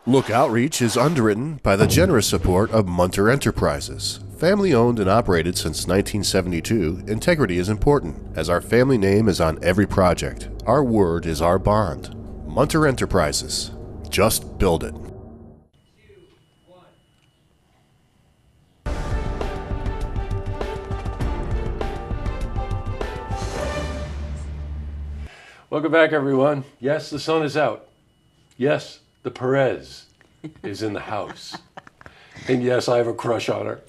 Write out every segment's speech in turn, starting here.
Look Outreach is underwritten by the generous support of Munter Enterprises. Family owned and operated since 1972, integrity is important, as our family name is on every project. Our word is our bond. Munter Enterprises. Just build it. Welcome back, everyone. Yes, the sun is out. Yes, the Perez is in the house. And yes, I have a crush on her.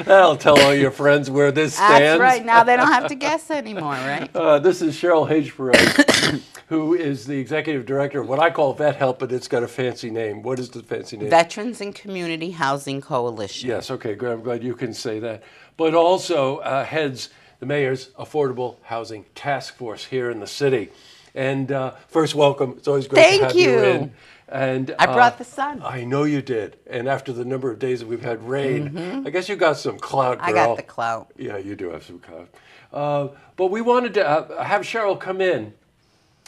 That'll tell all your friends where this stands. That's right. Now they don't have to guess anymore, right? This is Cheryl Hage-Perez, who is the executive director of what I call Vet Help, but it's got a fancy name. What is the fancy name? Veterans and Community Housing Coalition. Yes, okay, good. I'm glad you can say that. But also heads the mayor's Affordable Housing Task Force here in the city. And first, welcome. It's always great to have you in. And I brought the sun. I know you did. And after the number of days that we've had rain, I guess you got some clout, girl. I got the clout. Yeah, you do have some clout. But we wanted to have Cheryl come in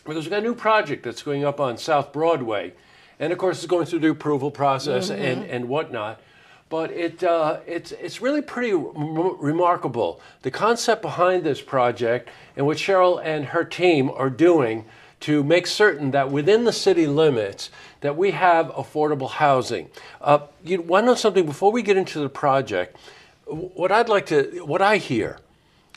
because we've got a new project that's going up on South Broadway. And of course, it's going through the approval process and whatnot. But it's really pretty remarkable. The concept behind this project and what Cheryl and her team are doing to make certain that within the city limits that we have affordable housing. You want to know something before we get into the project? What I hear,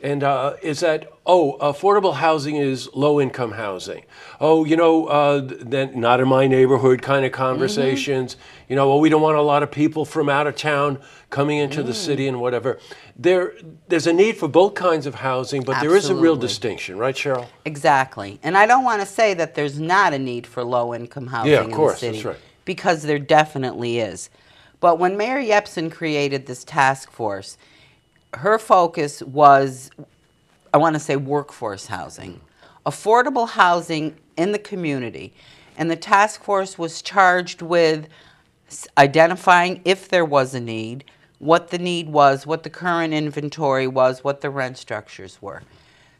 and is that, affordable housing is low-income housing. Then not in my neighborhood kind of conversations. We don't want a lot of people from out of town coming into the city and whatever. There's a need for both kinds of housing, but there is a real distinction, right, Cheryl? Exactly. And I don't want to say that there's not a need for low-income housing in the city. Yeah, of course, that's right. Because there definitely is. But when Mayor Yepsen created this task force, her focus was, I want to say, workforce housing, affordable housing in the community. And the task force was charged with identifying if there was a need, what the need was, what the current inventory was, what the rent structures were.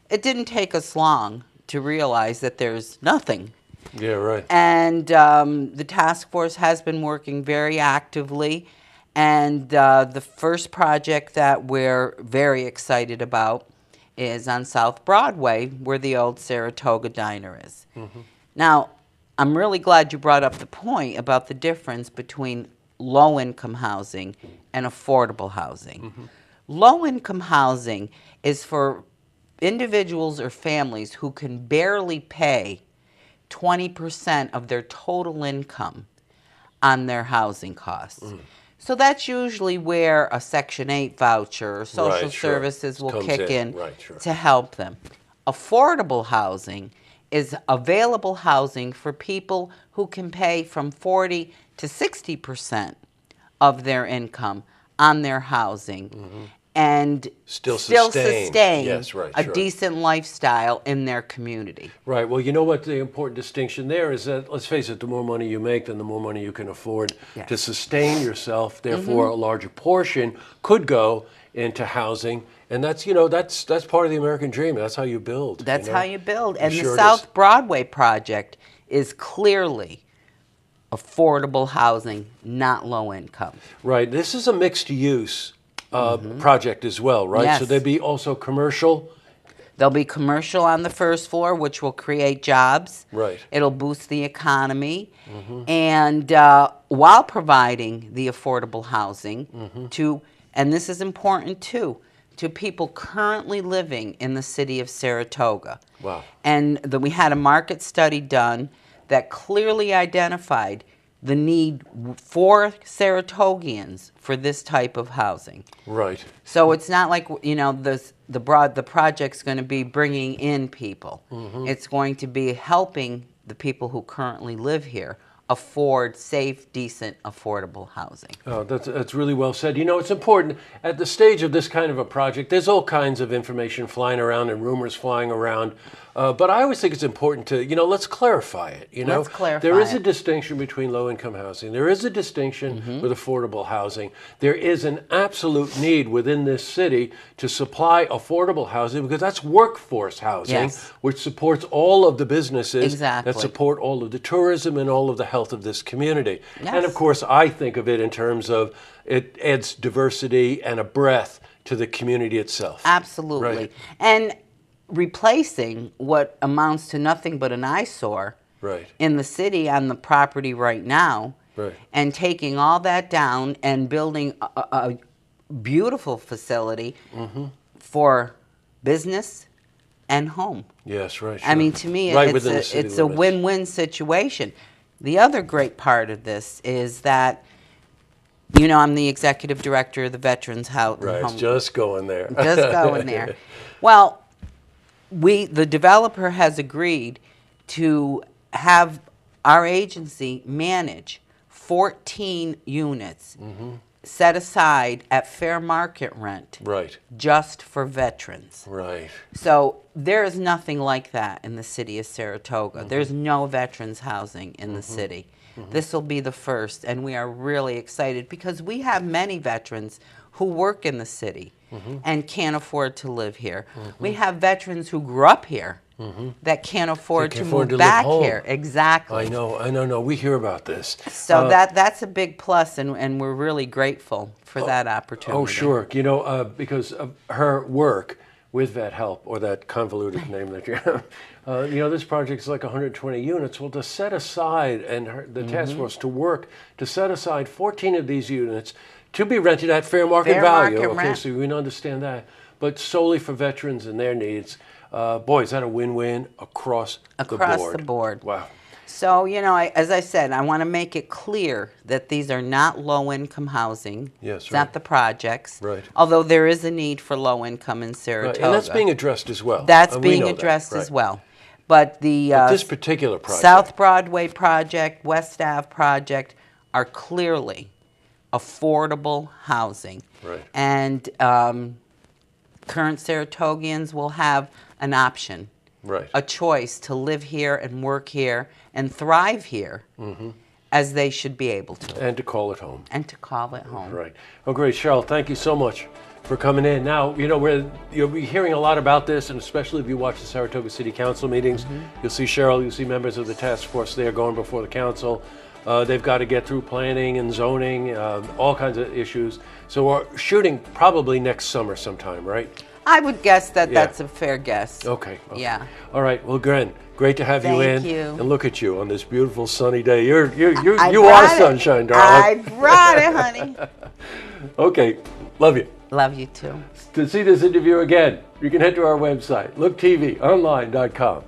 It didn't take us long to realize that there's nothing. Yeah, right. And the task force has been working very actively. And the first project that we're very excited about is on South Broadway, where the old Saratoga Diner is. Now, I'm really glad you brought up the point about the difference between low-income housing and affordable housing. Low-income housing is for individuals or families who can barely pay 20% of their total income on their housing costs. So that's usually where a Section 8 voucher or social services will kick in to help them. Affordable housing is available housing for people who can pay from 40 to 60% of their income on their housing and still sustain a decent lifestyle in their community. Right. Well, you know what the important distinction there is that, let's face it, the more money you make, then the more money you can afford to sustain yourself. Therefore, a larger portion could go into housing. And that's part of the American dream. That's how you build. That's how you build. And the South Broadway project is clearly affordable housing, not low income. Right. This is a mixed use project as well, right? Yes. So there'd be also commercial. There'll be commercial on the first floor, which will create jobs. Right. It'll boost the economy. And while providing the affordable housing to, and this is important too, to people currently living in the city of Saratoga. Wow. And we had a market study done that clearly identified the need for Saratogians for this type of housing. Right. So it's not like, the project's going to be bringing in people. It's going to be helping the people who currently live here afford safe, decent, affordable housing. Oh, that's really well said. It's important at the stage of this kind of a project. There's all kinds of information flying around and rumors flying around But I always think it's important to, let's clarify it. Let's clarify there is a it. distinction between low-income housing. There is a distinction with affordable housing. There is an absolute need within this city to supply affordable housing because that's workforce housing, Yes. which supports all of the businesses Exactly. that support all of the tourism and all of the health of this community. Yes. And of course, I think of it in terms of it adds diversity and a breadth to the community itself. Absolutely. Right. And replacing what amounts to nothing but an eyesore Right. in the city on the property right now, Right. and taking all that down and building a beautiful facility for business and home. Yes, right. I sure. mean, to me, Right it's within the city it's a limits. win-win situation. The other great part of this is that, I'm the executive director of the Veterans House. Right, it's just going there. Just going there. Well, the developer has agreed to have our agency manage 14 units set aside at fair market rent Right, just for veterans. right. So there is nothing like that in the city of Saratoga. There's no veterans housing in the city. This will be the first, and we are really excited because we have many veterans who work in the city and can't afford to live here. We have veterans who grew up here that can't afford to move live back home. here. Exactly. I know. We hear about this. So that's a big plus, and we're really grateful for that opportunity. Oh, sure. Because of her work with Vet Help, or that convoluted name that you have, this project is like 120 units. Well, to set aside, and the task force to work to set aside 14 of these units to be rented at fair market Fair value. market Okay, rent. so we can understand that. But solely for veterans and their needs. Boy, is that a win-win across the board. Across the board. Wow. So, as I said, I want to make it clear that these are not low-income housing. Yes, It's right. not the projects. Right. Although there is a need for low-income in Saratoga. Right. And that's being addressed as well. That's And we being know that, addressed as right. well. But the But this particular project. South Broadway project, West Ave project are clearly affordable housing. Right. And current Saratogians will have an option, Right. a choice to live here and work here and thrive here as they should be able to, And to call it home. and to call it home. Right. Oh, great. Cheryl, thank you so much for coming in. Now, you'll be hearing a lot about this, and especially if you watch the Saratoga City Council meetings, you'll see Cheryl, you'll see members of the task force there going before the council. They've got to get through planning and zoning, all kinds of issues. So we're shooting probably next summer sometime, right? I would guess that Yeah. that's a fair guess. Okay. Yeah. All right. Well, Gren, great to have you in. Thank you. And look at you on this beautiful sunny day. You I are brought it. sunshine, I darling. brought it, honey. Okay. Love you. Love you too. To see this interview again, you can head to our website, looktvonline.com.